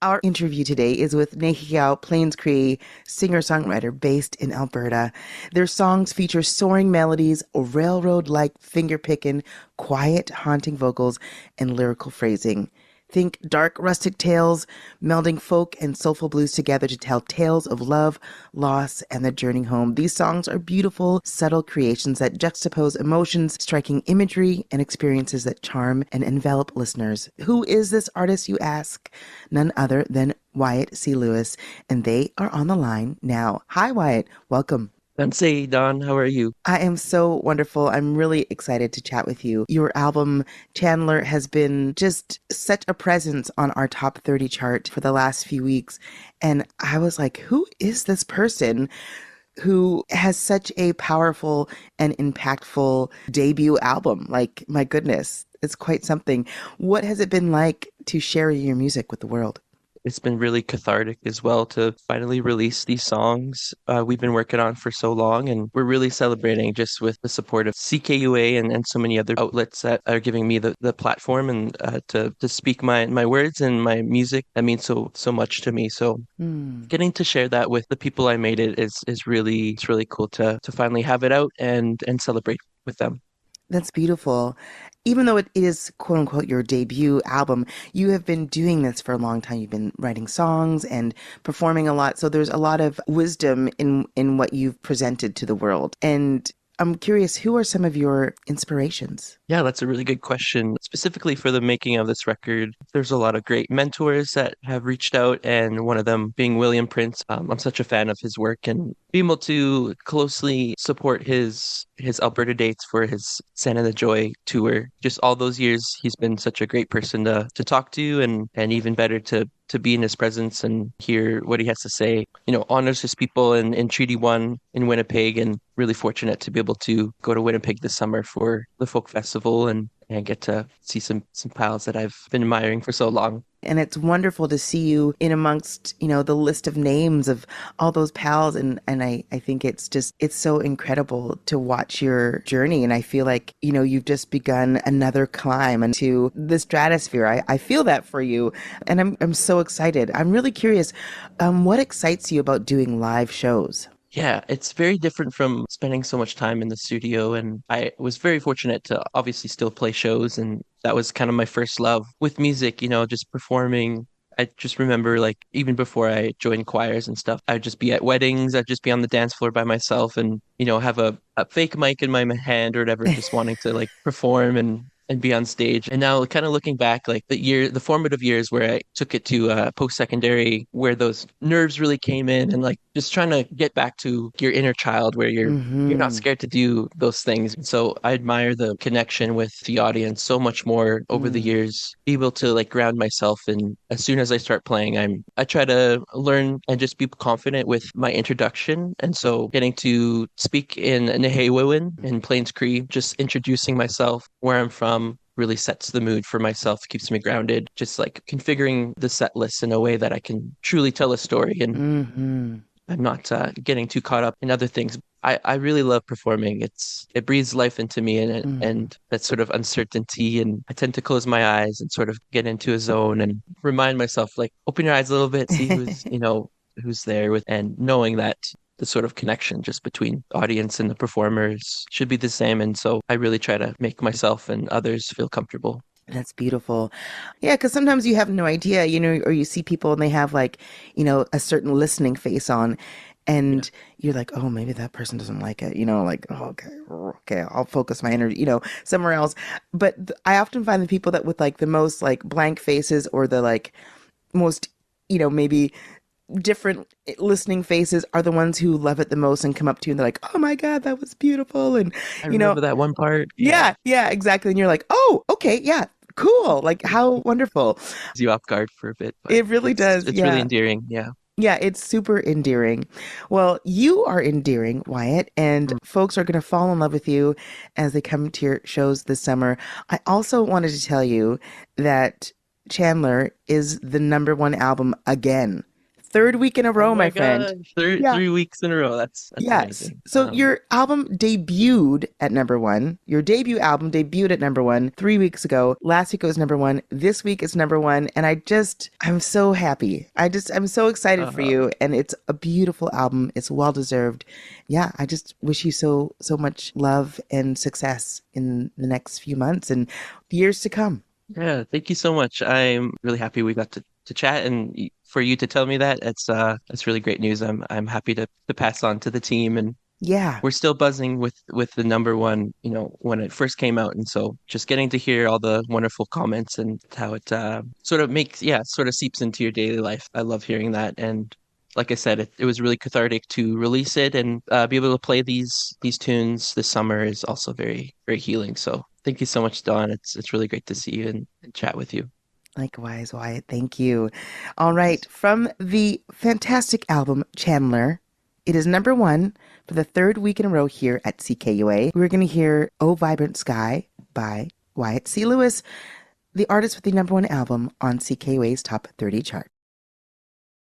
Our interview today is with Nehikiao Plains Cree, singer-songwriter based in Alberta. Their songs feature soaring melodies, railroad-like finger-picking, quiet, haunting vocals, and lyrical phrasing. Think dark, rustic tales, melding folk and soulful blues together to tell tales of love, loss, and the journey home. These songs are beautiful, subtle creations that juxtapose emotions, striking imagery, and experiences that charm and envelop listeners. Who is this artist, you ask? None other than Wyatt C. Lewis, and they are on the line now. Hi, Wyatt. Welcome. Say, Don, how are you? I am so wonderful. I'm really excited to chat with you. Your album, Chandler, has been just such a presence on our top 30 chart for the last few weeks. And I was like, who is this person who has such a powerful and impactful debut album? Like, my goodness, it's quite something. What has it been like to share your music with the world? It's been really cathartic as well to finally release these songs we've been working on for so long. And we're really celebrating just with the support of CKUA and so many other outlets that are giving me the platform and to speak my words and my music. That means so much to me. So Hmm. getting to share that with the people I made it is really, it's really cool to finally have it out and celebrate with them. That's beautiful. Even though it is quote unquote your debut album, you have been doing this for a long time. You've been writing songs and performing a lot. So there's a lot of wisdom in what you've presented to the world. And I'm curious, who are some of your inspirations? Yeah, that's a really good question. Specifically for the making of this record, there's a lot of great mentors that have reached out, and one of them being William Prince. I'm such a fan of his work and being able to closely support his Alberta dates for his Santa the Joy tour. Just all those years, he's been such a great person to talk to, and even better to be in his presence and hear what he has to say. Honors his people in Treaty One in Winnipeg, and really fortunate to be able to go to Winnipeg this summer for the folk festival and get to see some pals that I've been admiring for so long. And it's wonderful to see you in amongst, the list of names of all those pals. And I think it's so incredible to watch your journey. And I feel like, you've just begun another climb into the stratosphere. I feel that for you. And I'm so excited. I'm really curious, what excites you about doing live shows? Yeah, it's very different from spending so much time in the studio. And I was very fortunate to obviously still play shows. And that was kind of my first love with music, just performing. I just remember, like, even before I joined choirs and stuff, I'd just be at weddings, I'd just be on the dance floor by myself and, have a fake mic in my hand or whatever, just wanting to like perform and be on stage. And now kind of looking back, like the formative years where I took it to post-secondary, where those nerves really came in and like just trying to get back to your inner child where you're not Mm-hmm. scared to do those things. So I admire the connection with the audience so much more over the Mm. years, be able to like ground myself. And as soon as I start playing, I try to learn and just be confident with my introduction. And so getting to speak in Nehewin in Plains Cree, just introducing myself, where I'm from, really sets the mood for myself, keeps me grounded, just like configuring the set list in a way that I can truly tell a story. And Mm-hmm. I'm not getting too caught up in other things. I really love performing. It breathes life into me, and that sort of uncertainty. And I tend to close my eyes and sort of get into a zone and remind myself, like, open your eyes a little bit, see Mm. who's there with, and knowing that the sort of connection just between the audience and the performers should be the same. And so I really try to make myself and others feel comfortable. That's beautiful. Yeah, because sometimes you have no idea, or you see people and they have like, a certain listening face on, Yeah. and you're like, oh, maybe that person doesn't like it, like, oh, okay, I'll focus my energy, somewhere else. But I often find the people that with like the most like blank faces or the like most, maybe different listening faces are the ones who love it the most and come up to you and they're like, oh my God, that was beautiful. And, I you know, remember that one part. Yeah. yeah, yeah, exactly. And you're like, oh, okay, yeah, cool. Like, how wonderful. You off guard for a bit, but It really does. it's really Yeah. endearing. Yeah. Yeah, it's super endearing. Well, you are endearing, Wyatt, and Mm. folks are going to fall in love with you as they come to your shows this summer. I also wanted to tell you that Chandler is the number one album again, Third week in a Oh row, my my friend. God, three Yeah. 3 weeks in a row. That's Yes. amazing. So your album debuted at number one. Your debut album debuted at number one 3 weeks ago. Last week it was number one. This week it's number one. And I'm so happy. I'm so excited for Uh, you. And it's a beautiful album. It's well deserved. Yeah. I just wish you so much love and success in the next few months and years to come. yeah, thank you so much. I'm really happy we got to chat, and for you to tell me that, it's really great news. I'm happy to pass on to the team, and Yeah. we're still buzzing with the number one, when it first came out. And so just getting to hear all the wonderful comments and how it sort of makes, yeah, sort of seeps into your daily life. I love hearing that. And like I said, it was really cathartic to release it, and be able to play these tunes this summer is also very, very healing. So thank you so much, Dawn. It's really great to see you and chat with you. Likewise, Wyatt. Thank you. All right. From the fantastic album Chandler, it is number one for the third week in a row here at CKUA. We're going to hear Oh Vibrant Sky by Wyatt C. Lewis, the artist with the number one album on CKUA's Top 30 chart.